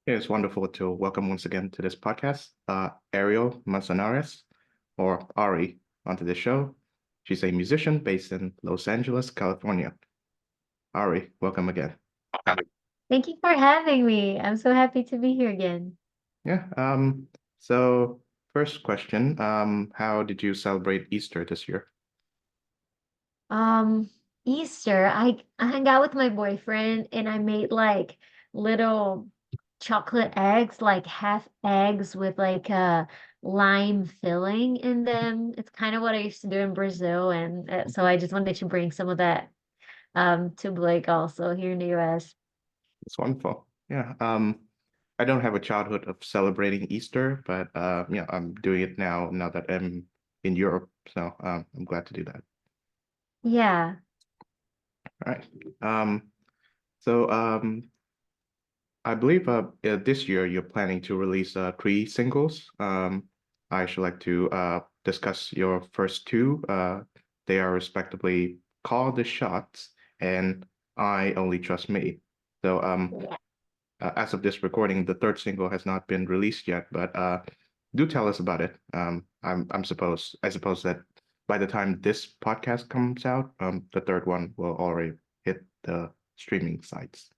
It's wonderful to welcome once again to this podcast, Ariel Mancanares, or Aryy, onto the show. She's a musician based in Los Angeles, California. Aryy, welcome again. Thank you for having me. I'm so happy to be here again. Yeah. So first question, how did you celebrate Easter this year? Um, Easter, I hung out with my boyfriend and I made like little chocolate eggs, like half eggs with like a lime filling in them. It's kind of what I used to do in Brazil, and so I just wanted to bring some of that to Blake also here in the US. It's wonderful. Yeah. I don't have a childhood of celebrating Easter, but yeah, I'm doing it now that I'm in Europe. So I'm glad to do that. Yeah. All right. Um, so I believe this year you're planning to release three singles. I should like to discuss your first two. They are respectively Call the Shots and I Only Trust Me. So as of this recording, the third single has not been released yet, but do tell us about it. I suppose that by the time this podcast comes out, the third one will already hit the streaming sites.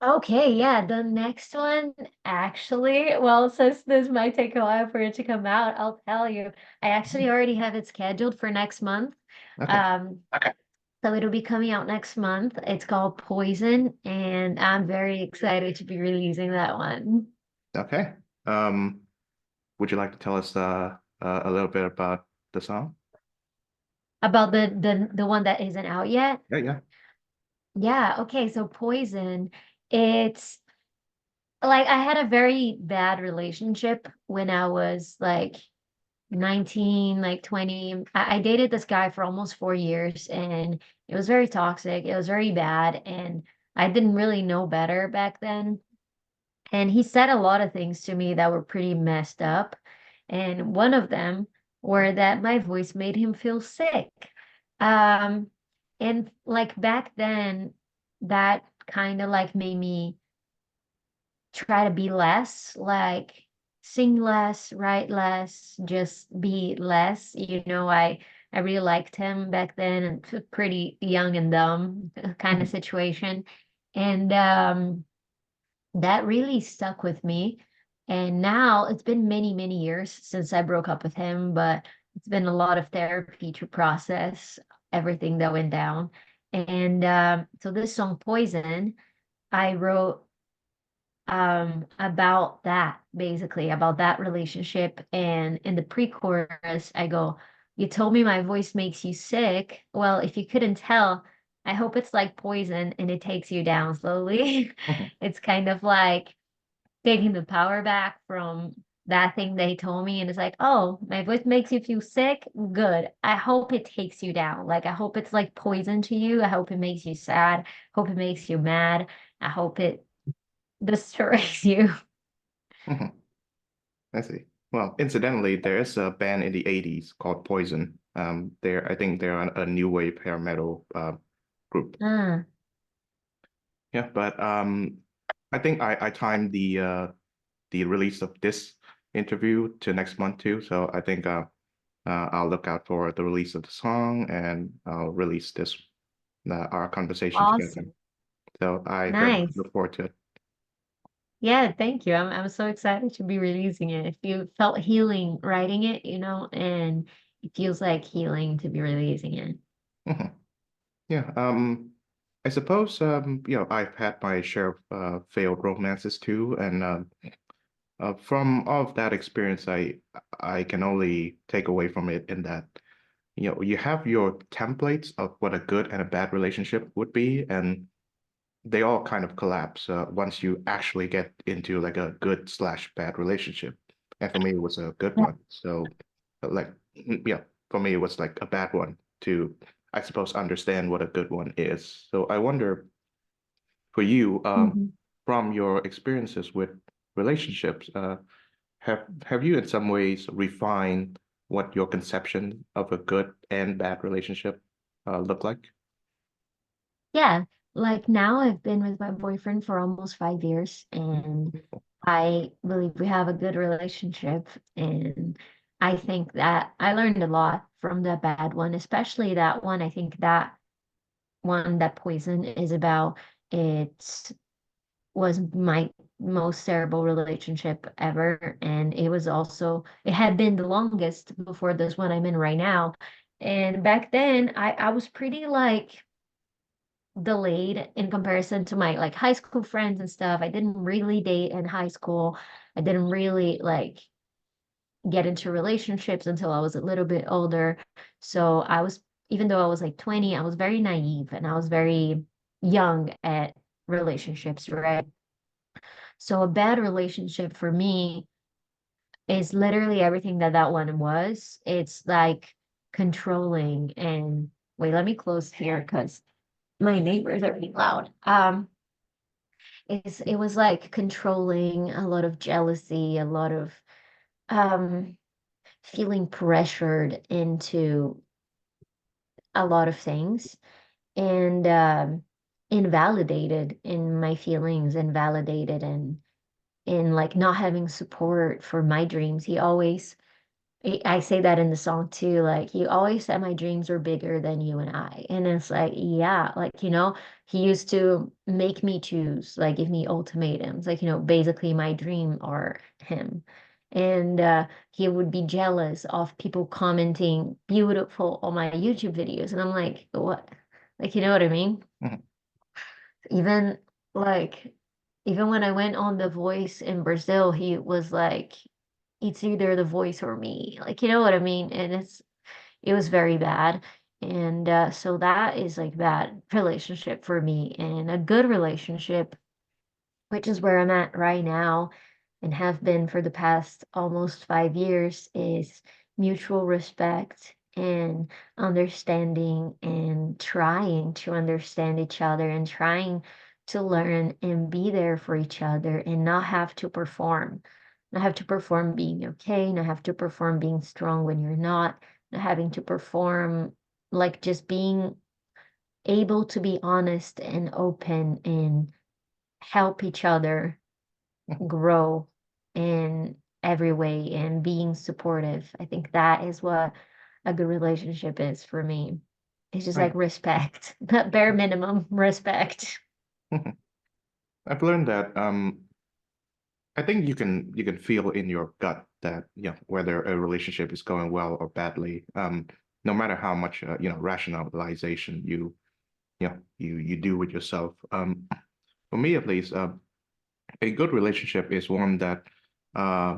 Okay, yeah, the next one actually, well, since this might take a while for it to come out, I'll tell you. I actually already have it scheduled for next month. Okay. Okay. So it'll be coming out next month. It's called Poison, and I'm very excited to be releasing that one. Okay. Um, would you like to tell us a little bit about the song? About the one that isn't out yet. Yeah, yeah. Yeah, okay, so Poison, it's like I had a very bad relationship when I was like 19, like 20. I dated this guy for almost 4 years and it was very toxic. It was very bad. And I didn't really know better back then. And he said a lot of things to me that were pretty messed up. And one of them were that my voice made him feel sick. Um, and like back then, that kind of like made me try to be less, like sing less, write less, just be less. I really liked him back then and pretty young and dumb kind of Mhm. situation. And that really stuck with me. And now it's been many, many years since I broke up with him, but it's been a lot of therapy to process everything that went down. And so this song, Poison, I wrote about that, basically about that relationship. And in the pre-chorus I go, you told me my voice makes you sick. Well, if you couldn't tell, I hope it's like poison and it takes you down slowly. Mhm. It's kind of like taking the power back from that thing they told me, and it's like, oh, my voice makes you feel sick, good, I hope it takes you down. Like, I hope it's like poison to you. I hope it makes you sad, hope it makes you mad, I hope it destroys you. Mhm. I see. Well, incidentally, there is a band in the 80s called Poison. I think they're a new wave hair metal group. Ah, Yeah, but I think I timed the release of this interview to next month too. So I think I'll look out for the release of the song and I'll release this our conversation together. awesome. So I very much Nice. look forward to it. Yeah, thank you. I'm so excited to be releasing it. It felt healing writing it, and it feels like healing to be releasing it. Mhm. Yeah. I suppose I've had my share of failed romances too, and from all of that experience, I can only take away from it in that you have your templates of what a good and a bad relationship would be, and they all kind of collapse once you actually get into like a good slash bad relationship. And for me, it was a good one. So, like, yeah, for me, it was like a bad one to, I suppose, understand what a good one is. So I wonder for you, Mhm. from your experiences with relationships, have you in some ways refined what your conception of a good and bad relationship look like? Yeah. like now I've been with my boyfriend for almost 5 years, and I believe we have a good relationship. And I think that I learned a lot from the bad one, especially that one. I think that one, that Poison is about, it was my most terrible relationship ever. And it was also, it had been the longest before this one I'm in right now. And back then I was pretty like delayed in comparison to my like high school friends and stuff. I didn't really date in high school. I didn't really like get into relationships until I was a little bit older. So I was, even though I was like 20, I was very naive and I was very young at relationships, right? So a bad relationship for me is literally everything that that one was. It's like controlling and wait, let me close here because my neighbors are being loud. It was like controlling, a lot of jealousy, a lot of um feeling pressured into a lot of things, and invalidated in my feelings, invalidated and in like not having support for my dreams. He always, I say that in the song too, like you always said my dreams were bigger than you and I. And it's like, yeah, like, he used to make me choose, like give me ultimatums, like, basically my dream or him. And he would be jealous of people commenting beautiful on my YouTube videos. And I'm like, what? Like, you know what I mean? Mhm. Even like, even when I went on The Voice in Brazil, he was like, it's either The Voice or me. Like, you know what I mean? And it was very bad. And so that is like bad relationship for me. And a good relationship, which is where I'm at right now and have been for the past almost 5 years, is mutual respect and understanding and trying to understand each other and trying to learn and be there for each other and not have to perform. Not have to perform being okay, not have to perform being strong when you're not, not having to perform, like just being able to be honest and open and help each other grow in every way and being supportive. I think that is what a good relationship is for me. It's just like Right. respect, the bare minimum respect. I've learned that I think you can feel in your gut that whether a relationship is going well or badly, no matter how much rationalization you do with yourself. For me at least, a good relationship is one that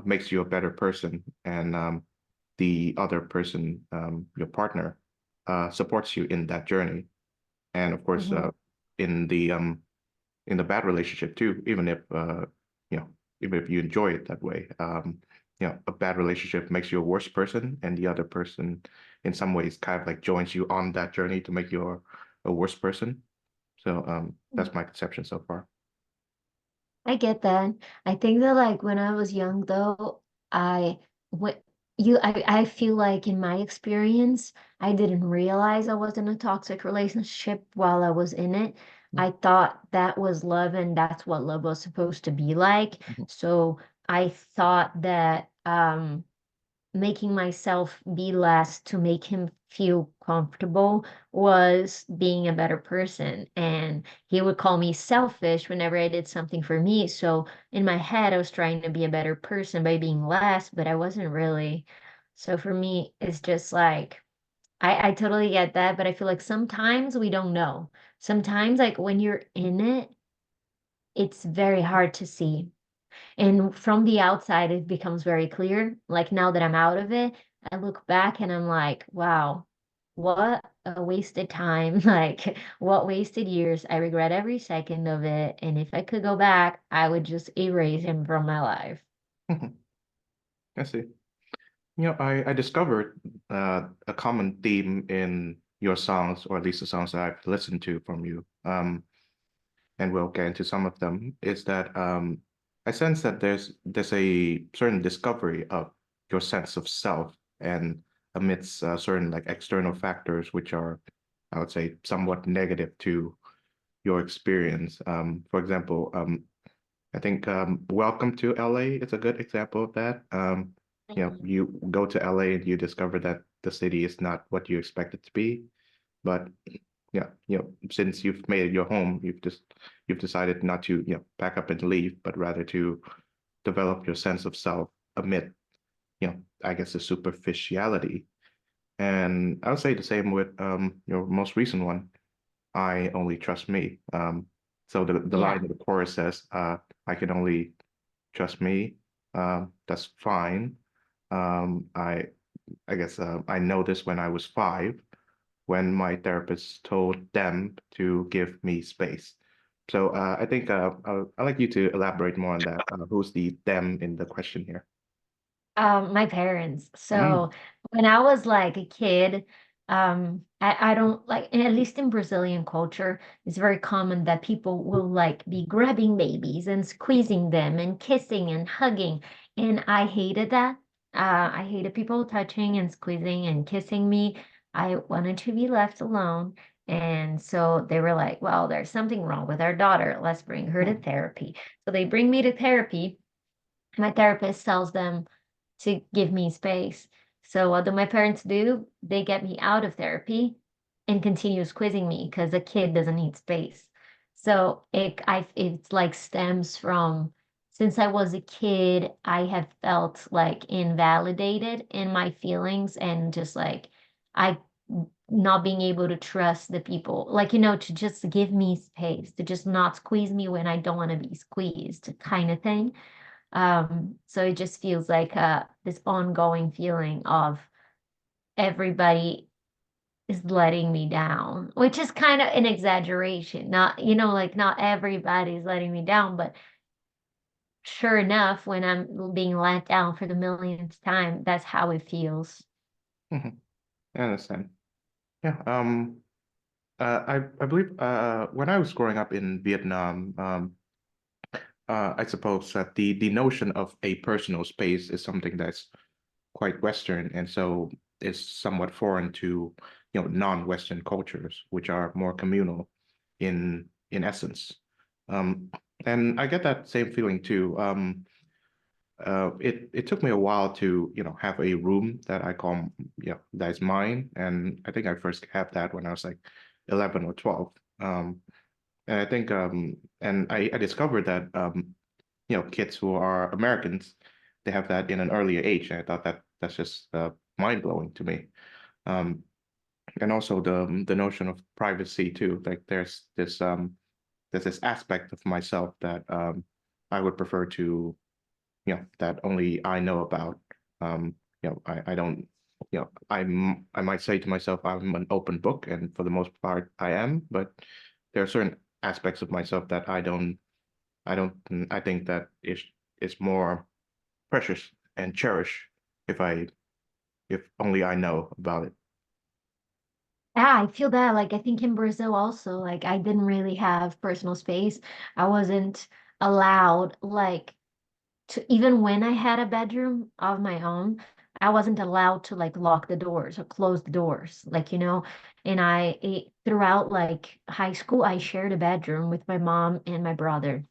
makes you a better person, and the other person, your partner, supports you in that journey. And of course, Mhm. in the um, in the bad relationship too, even if you know, even if you enjoy it that way, a bad relationship makes you a worse person, and the other person, in some ways, kind of like joins you on that journey to make you a worse person. So that's my conception so far. I get that. I think that like when I was young though, I what I feel like in my experience, I didn't realize I was in a toxic relationship while I was in it. I thought that was love and that's what love was supposed to be like. Mhm. So I thought that making myself be less to make him feel comfortable was being a better person. And he would call me selfish whenever I did something for me. So in my head, I was trying to be a better person by being less, but I wasn't really. So for me, it's just like, I totally get that, but I feel like sometimes we don't know. Sometimes, like when you're in it, it's very hard to see. And from the outside, it becomes very clear. Like now that I'm out of it, I look back and I'm like, wow, what a wasted time. Like, what wasted years. I regret every second of it. And if I could go back, I would just erase him from my life. I see. I discovered a common theme in your songs, or at least the songs that I've listened to from you, and we'll get into some of them, is that I sense that there's a certain discovery of your sense of self, and amidst certain like external factors which are, I would say, somewhat negative to your experience. For example, I think Welcome to LA is a good example of that. Mhm. You go to LA and you discover that the city is not what you expect it to be. But yeah, since you've made it your home, you've decided not to, pack up and leave, but rather to develop your sense of self amid, I guess the superficiality. And I would say the same with your most recent one, I only trust me. So the line Yeah. of the chorus says, I can only trust me. That's fine. I guess I know this when I was 5, when my therapist told them to give me space. So I think I'd like you to elaborate more on that. Who's the them in the question here? My parents. Mm, So when I was like a kid, I don't like, at least in Brazilian culture, it's very common that people will like be grabbing babies and squeezing them and kissing and hugging. And I hated that. I hated people touching and squeezing and kissing me. I wanted to be left alone. And so they were like, well, there's something wrong with our daughter. Let's bring her to mm, therapy. So they bring me to therapy. My therapist tells them to give me space. So what do my parents do? They get me out of therapy and continues quizzing me because a kid doesn't need space. So it's like stems from since I was a kid, I have felt like invalidated in my feelings and just like I not being able to trust the people, like, to just give me space, to just not squeeze me when I don't want to be squeezed, kind of thing. So it just feels like this ongoing feeling of everybody is letting me down, which is kind of an exaggeration. Not, like not everybody's letting me down, but sure enough, when I'm being let down for the millionth time, that's how it feels. mhm. I understand. Yeah. I believe when I was growing up in Vietnam, I suppose that the notion of a personal space is something that's quite Western, and so is somewhat foreign to, non-Western cultures, which are more communal in essence. Um, and I get that same feeling too. It took me a while to, have a room that I call, that's mine, and I think I first had that when I was like 11 or 12. And I think and I discovered that kids who are Americans, they have that in an earlier age, and I thought that that's just mind blowing to me. Um, and also the notion of privacy too. Like there's this aspect of myself that I would prefer to, that only I know about. I don't, I might say to myself I'm an open book, and for the most part I am, but there are certain aspects of myself that I don't I think that is more precious and cherish if I if only I know about it. Yeah, I feel that. Like, I think in Brazil also, like, I didn't really have personal space. I wasn't allowed, like, to even when I had a bedroom of my own, I wasn't allowed to like lock the doors or close the doors, like, and throughout like high school, I shared a bedroom with my mom and my brother.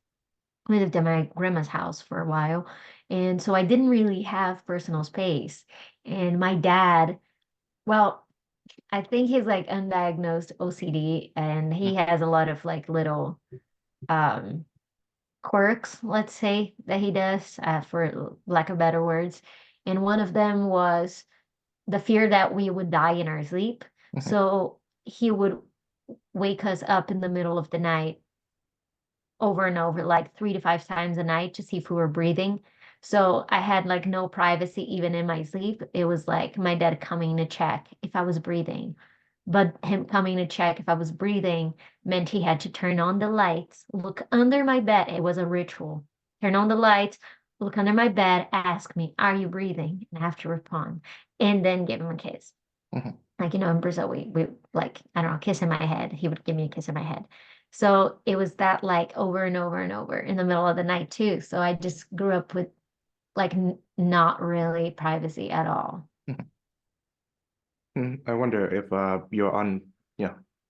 We lived at my grandma's house for a while. And so I didn't really have personal space. And my dad, well, I think he's like undiagnosed OCD and he has a lot of like little um quirks, let's say, that he does, for lack of better words. And one of them was the fear that we would die in our sleep. Mhm, So he would wake us up in the middle of the night over and over, like 3 to 5 times a night to see if we were breathing. So I had like no privacy even in my sleep. It was like my dad coming to check if I was breathing. But him coming to check if I was breathing meant he had to turn on the lights, look under my bed. It was a ritual. Turn on the lights, look under my bed, ask me, "Are you breathing?" And I have to respond, and then give him a kiss. mhm, Like, in Brazil, we like, I don't know, kiss in my head. He would give me a kiss in my head. So it was that like over and over and over in the middle of the night too. So I just grew up with like n not really privacy at all. mhm. I wonder if you're on,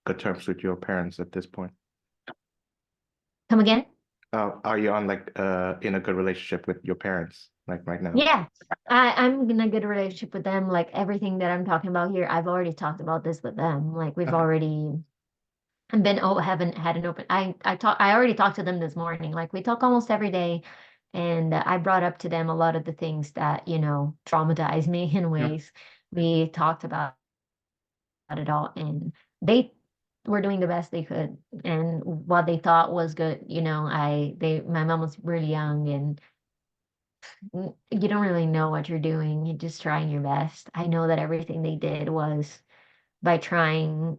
good terms with your parents at this point. Come again? Are you on like in a good relationship with your parents like right now? Yeah, I'm in a good relationship with them. Like everything that I'm talking about here, I've already talked about this with them. Like we've Okay. already been oh haven't had an open. I already talked to them this morning. Like we talk almost every day, and I brought up to them a lot of the things that traumatized me in Yeah. ways. We talked about it all, and they were doing the best they could, and what they thought was good. My mom was really young, and you don't really know what you're doing. You're just trying your best. I know that everything they did was by trying,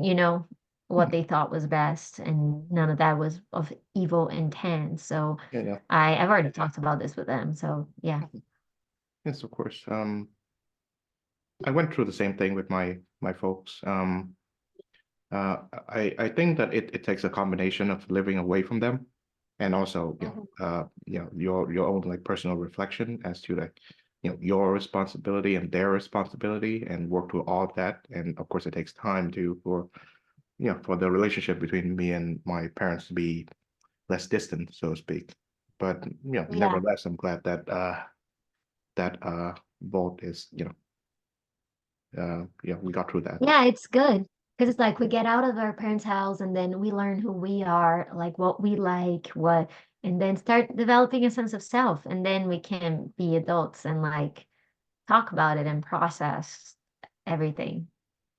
you know, what Mhm. they thought was best, and none of that was of evil intent. So Yeah, yeah. I've already talked about this with them. So yeah. Mhm. Yes, of course. I went through the same thing with my folks. I think that it takes a combination of living away from them and also, Mhm. your own like personal reflection as to like, your responsibility and their responsibility and work through all of that. And of course, it takes time for the relationship between me and my parents to be less distant, so to speak. But Yeah. nevertheless, I'm glad that both is, we got through that. Yeah, it's good. Because it's like we get out of our parents' house and then we learn who we are, like what we like, and then start developing a sense of self. And then we can be adults and like talk about it and process everything.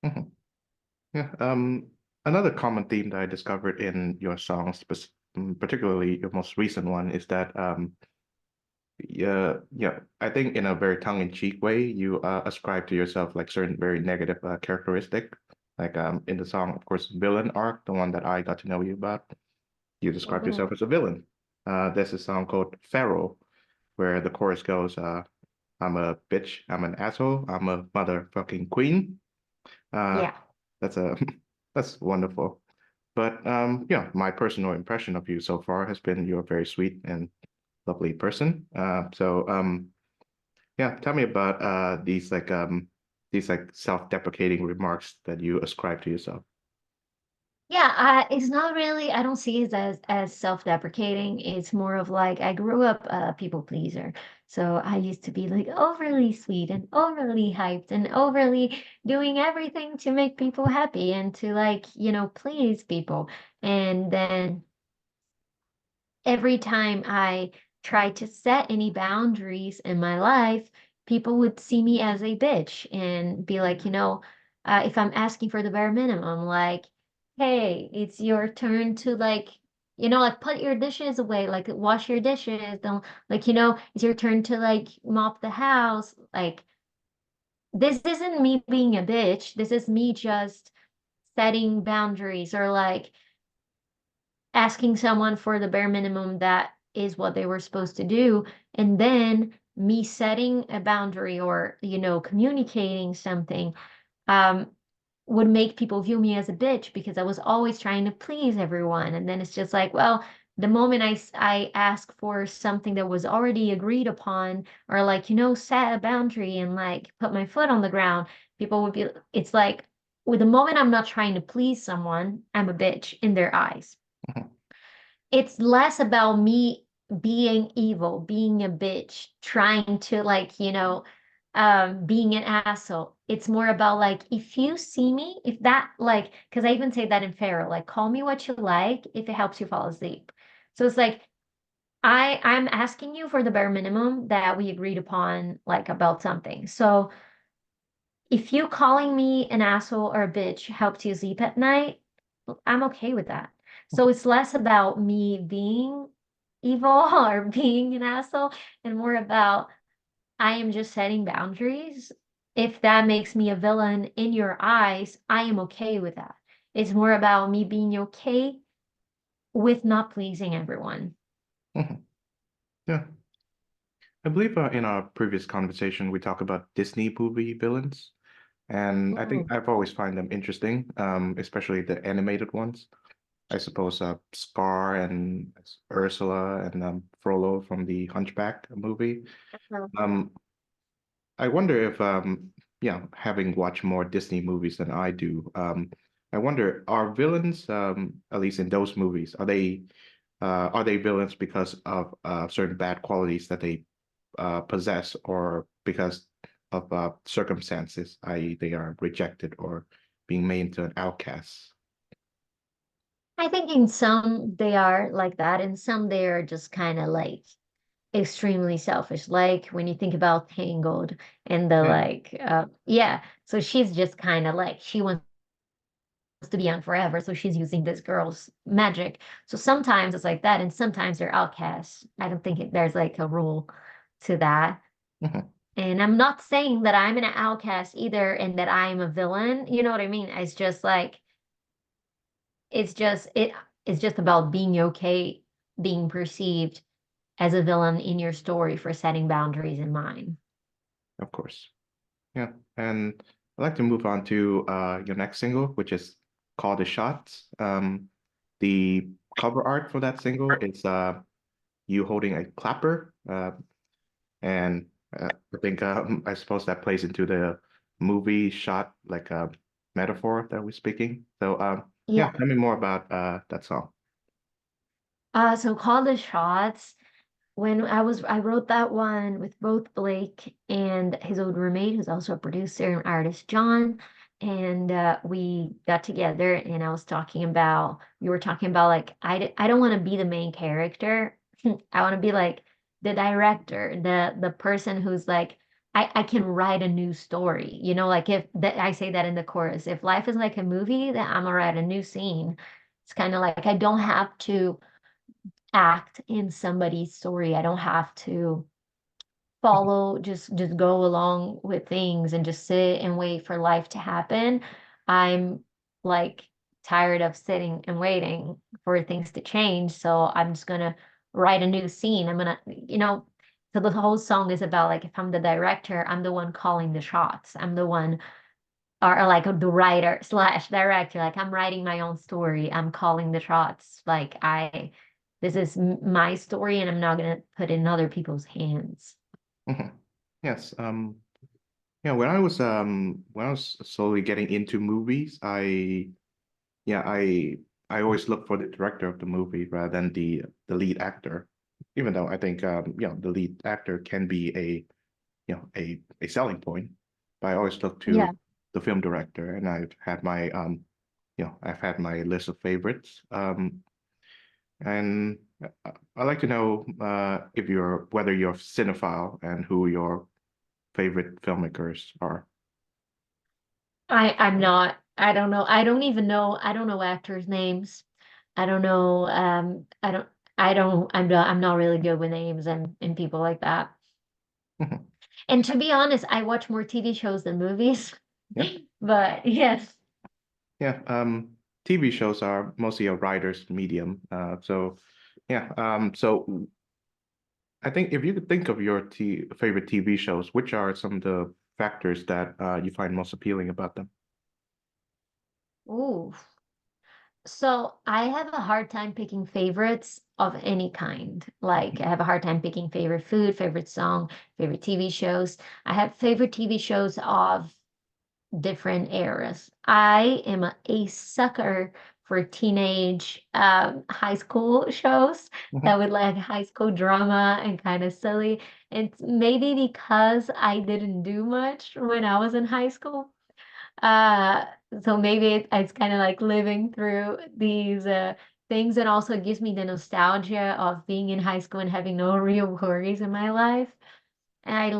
Mhm. Yeah. Another common theme that I discovered in your songs, particularly your most recent one, is that yeah, I think in a very tongue-in-cheek way, you ascribe to yourself like certain very negative characteristic. Like in the song, of course, villain arc, the one that I got to know you about, you describe Mhm. yourself as a villain. There's a song called Pharaoh, where the chorus goes, I'm a bitch, I'm an asshole, I'm a motherfucking queen. Uh, Yeah. that's a that's wonderful. But my personal impression of you so far has been you're a very sweet and lovely person. Yeah, tell me about these like self-deprecating remarks that you ascribe to yourself. Yeah, it's not really, I don't see it as self-deprecating. It's more of like I grew up a people pleaser. So I used to be like overly sweet and overly hyped and overly doing everything to make people happy and to like, please people. And then every time I tried to set any boundaries in my life, people would see me as a bitch and be like, if I'm asking for the bare minimum, like, hey, it's your turn to like, like put your dishes away, like wash your dishes, don't like, it's your turn to like mop the house. Like, this isn't me being a bitch. This is me just setting boundaries or like asking someone for the bare minimum that is what they were supposed to do, and then me setting a boundary or communicating something um would make people view me as a bitch because I was always trying to please everyone. And then it's just like, well, the moment I ask for something that was already agreed upon or like set a boundary and like put my foot on the ground, people would be, it's like, with the moment I'm not trying to please someone, I'm a bitch in their eyes. It's less about me being evil, being a bitch, trying to like, being an asshole. It's more about like if you see me, if that like, because I even say that in Pharaoh, like call me what you like if it helps you fall asleep. So it's like I'm asking you for the bare minimum that we agreed upon, like about something. So if you calling me an asshole or a bitch helps you sleep at night, I'm okay with that. So it's less about me being evil or being an asshole and more about I am just setting boundaries. If that makes me a villain in your eyes, I am okay with that. It's more about me being okay with not pleasing everyone. Mhm. Yeah, I believe in our previous conversation we talked about Disney movie villains, and I think Ooh, I've always find them interesting, especially the animated ones. I suppose Scar and Ursula and Frollo from the Hunchback movie. Um, I wonder if having watched more Disney movies than I do, I wonder, are villains, at least in those movies, are they villains because of certain bad qualities that they possess, or because of circumstances, i.e., they are rejected or being made into an outcast? I think in some they are like that, and some they are just kind of like extremely selfish. Like when you think about Tangled and the Yeah. like, yeah. So she's just kind of like she wants to be young forever, so she's using this girl's magic. So sometimes it's like that, and sometimes they're outcasts. I don't think there's like a rule to that. Mhm. And I'm not saying that I'm an outcast either, and that I'm a villain. You know what I mean? It's just like it's just about being okay being perceived as a villain in your story for setting boundaries in mine. Of course. Yeah. And I'd like to move on to your next single, which is called The Shots. The cover art for that single is you holding a clapper. And I think I suppose that plays into the movie shot, like a metaphor that we're speaking. So yeah, Yeah. tell me more about that song. So Call the Shots. When I wrote that one with both Blake and his old roommate, who's also a producer and artist, John. And we got together and I was talking about, we were talking about like, I don't want to be the main character. I want to be like the director, the person who's like, I can write a new story. You know, like if that I say that in the chorus, if life is like a movie, then I'm gonna write a new scene. It's kind of like I don't have to act in somebody's story. I don't have to follow, just go along with things and just sit and wait for life to happen. I'm like tired of sitting and waiting for things to change. So I'm just gonna write a new scene. I'm gonna, so the whole song is about like if I'm the director, I'm the one calling the shots. I'm the one or like the writer slash director. Like I'm writing my own story. I'm calling the shots. This is my story, and I'm not gonna put it in other people's hands. Mhm. Yes. Yeah, when I was slowly getting into movies, yeah, I always look for the director of the movie rather than the lead actor. Even though I think the lead actor can be a selling point, but I always look to Yeah. the film director, and I've had my list of favorites. And I'd like to know if you're whether you're a cinephile and who your favorite filmmakers are. I'm not. I don't know. I don't even know. I don't know actors' names. I don't know. I'm not really good with names and people like that. And to be honest, I watch more TV shows than movies. Yeah, But yes. yeah. TV shows are mostly a writer's medium. So yeah. So I think if you could think of your t favorite TV shows, which are some of the factors that you find most appealing about them? Ooh. So I have a hard time picking favorites of any kind. Like I have a hard time picking favorite food, favorite song, favorite TV shows. I have favorite TV shows of different eras. I am a sucker for teenage high school shows that Mhm. would like high school drama and kind of silly. It's maybe because I didn't do much when I was in high school. Uh, so maybe it's kind of like living through these things and also gives me the nostalgia of being in high school and having no real worries in my life. And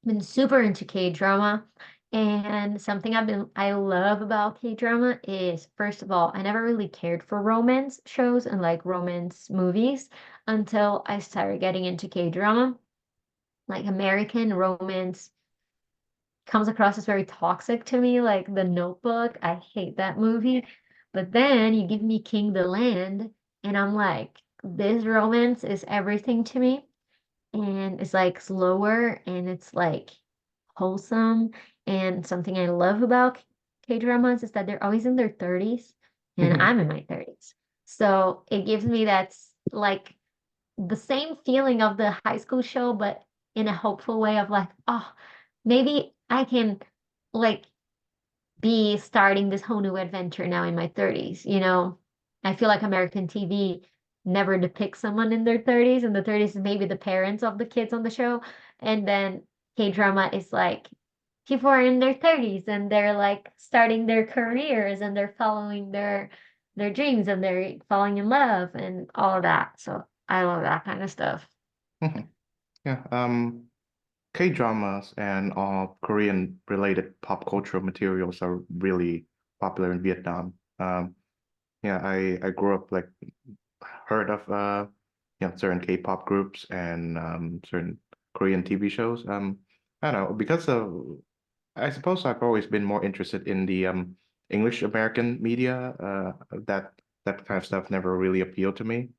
been super into K-drama. And something I love about K-drama is, first of all, I never really cared for romance shows and like romance movies until I started getting into K-drama. Like American romance comes across as very toxic to me, like The Notebook. I hate that movie. But then you give me King the Land, and I'm like, this romance is everything to me. And it's like slower and it's like wholesome. And something I love about K-dramas is that they're always in their 30s, and I'm in my 30s. So it gives me like the same feeling of the high school show, but in a hopeful way of like, oh, maybe I can like be starting this whole new adventure now in my 30s, you know? I feel like American TV never depicts someone in their 30s, and the 30s is maybe the parents of the kids on the show. And then K-drama is like people are in their 30s and they're like starting their careers and they're following their dreams and they're falling in love and all of that. So I love that kind of stuff. Mhm. Yeah. K-dramas and all Korean related pop cultural materials are really popular in Vietnam. Yeah, I grew up like heard of certain K-pop groups and certain Korean TV shows. I don't know because of I suppose I've always been more interested in the English American media. That kind of stuff never really appealed to me.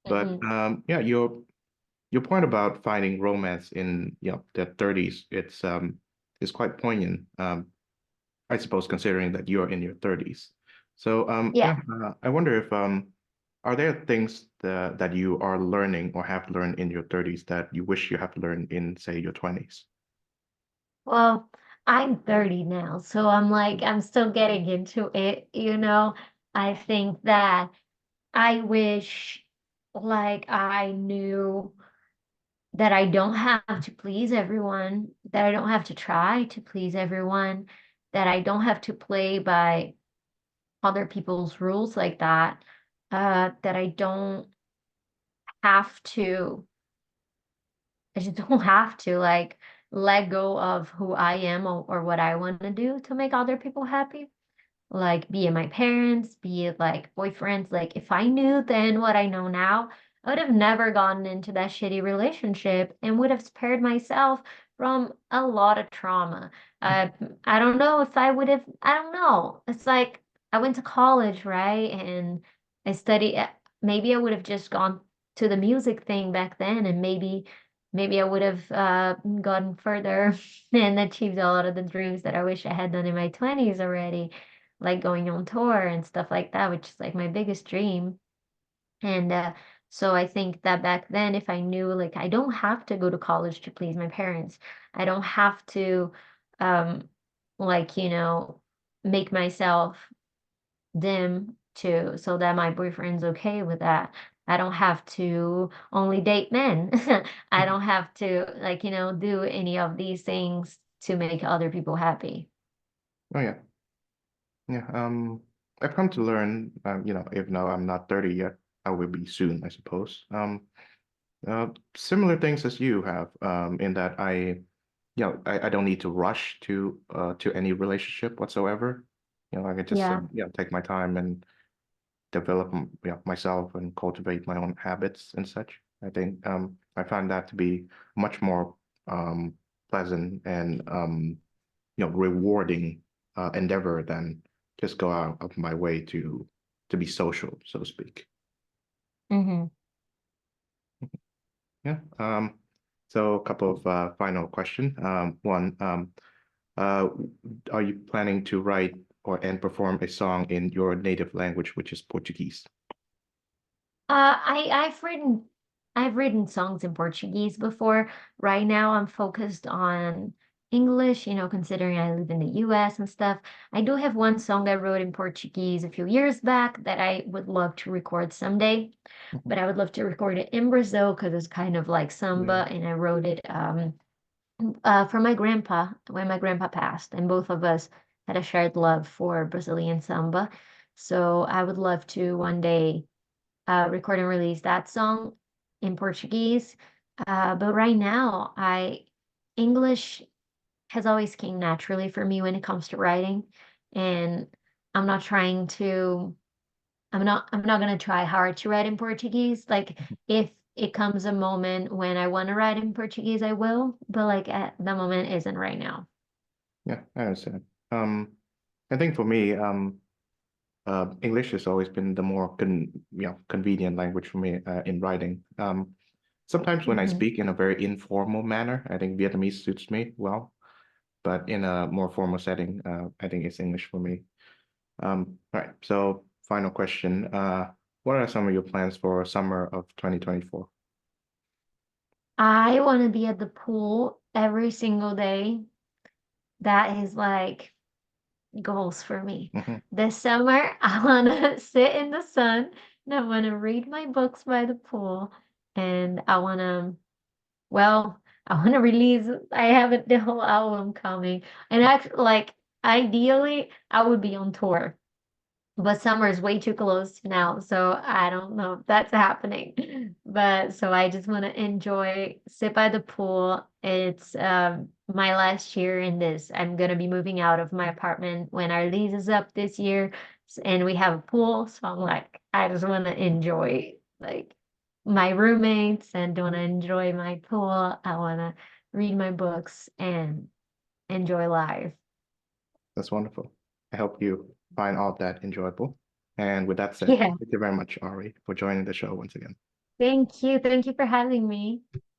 But Hmm. yeah, your point about finding romance in the 30s, it's quite poignant. I suppose considering that you're in your 30s. So Yeah. yeah, I wonder if are there things that you are learning or have learned in your 30s that you wish you have learned in, say, your 20s? Well, I'm 30 now, so I'm like, I'm still getting into it, you know. I think that I wish like I knew that I don't have to please everyone, that I don't have to try to please everyone, that I don't have to play by other people's rules like that, that I don't have to, I just don't have to like let go of who I am or what I want to do to make other people happy. Like be it my parents, be it like boyfriends. Like if I knew then what I know now, I would have never gotten into that shitty relationship and would have spared myself from a lot of trauma. Uh, I don't know if I would have, I don't know. It's like I went to college, right? And I studied, maybe I would have just gone to the music thing back then and maybe I would have gotten further and achieved a lot of the dreams that I wish I had done in my 20s already, like going on tour and stuff like that, which is like my biggest dream. And so I think that back then, if I knew like I don't have to go to college to please my parents, I don't have to um like, you know, make myself dim to so that my boyfriend's okay with that. I don't have to only date men. I don't have to like, you know, do any of these things to make other people happy. Oh yeah, yeah. I've come to learn, even though I'm not 30 yet, I will be soon, I suppose. Similar things as you have, in that I don't need to rush to any relationship whatsoever. I can just Yeah. take my time and develop myself and cultivate my own habits and such. I think I find that to be much more um pleasant and rewarding endeavor than just go out of my way to be social, so to speak. Hmm. Yeah. So a couple of final question. One, uh, are you planning to write or and perform a song in your native language, which is Portuguese? I've written songs in Portuguese before. Right now I'm focused on English, you know, considering I live in the US and stuff. I do have one song I wrote in Portuguese a few years back that I would love to record someday, Mhm. but I would love to record it in Brazil because it's kind of like Yeah. samba, and I wrote it for my grandpa when my grandpa passed, and both of us had a shared love for Brazilian samba. So I would love to one day record and release that song in Portuguese. But right now, I English has always came naturally for me when it comes to writing, and I'm not trying to. I'm not gonna try hard to write in Portuguese. Like if it comes a moment when I want to write in Portuguese, I will. But like at the moment isn't right now. Yeah, I understand. I think for me, English has always been the more convenient language for me in writing. Sometimes when I Hmm. speak in a very informal manner, I think Vietnamese suits me well, but in a more formal setting, I think it's English for me. All right, so final question. What are some of your plans for summer of 2024? I want to be at the pool every single day. That is like goals for me. Hmm. This summer, I want to sit in the sun and I want to read my books by the pool. And I want to, well, I want to release, I have the whole album coming. And actually, like, ideally, I would be on tour. But summer is way too close now, so I don't know if that's happening. But so I just want to enjoy, sit by the pool. It's my last year in this. I'm gonna be moving out of my apartment when our lease is up this year, and we have a pool. So I'm like, I just want to enjoy like my roommates and want to enjoy my pool. I want to read my books and enjoy life. That's wonderful. I hope you find all of that enjoyable. And with that said, Yeah. thank you very much, Ari, for joining the show once again. Thank you. Thank you for having me.